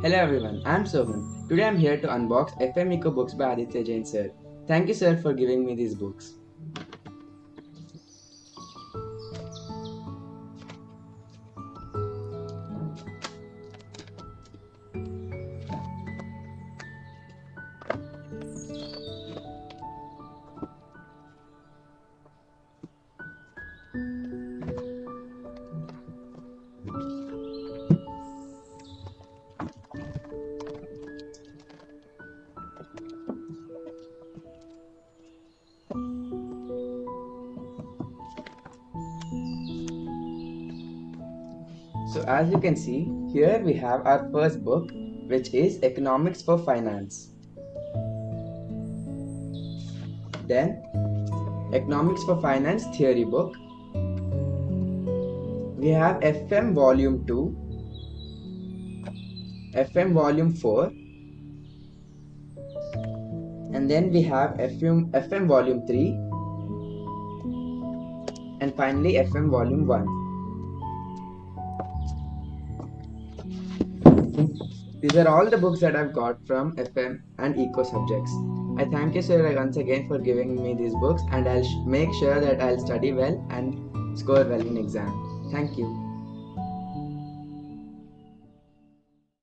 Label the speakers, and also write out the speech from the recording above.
Speaker 1: Hello everyone, I'm Sohan. Today I'm here to unbox FM Eco books by Aditya Jain sir. Thank you sir for giving me these books. So as you can see, here we have our first book, which is Economics for Finance. Then Economics for Finance Theory book. We have FM Volume 2, FM Volume 4, and then we have FM Volume 3, and finally FM Volume 1. These are all the books that I've got from FM and Eco subjects. I thank you sir once again for giving me these books, and I'll make sure that I'll study well and score well in exam. Thank you.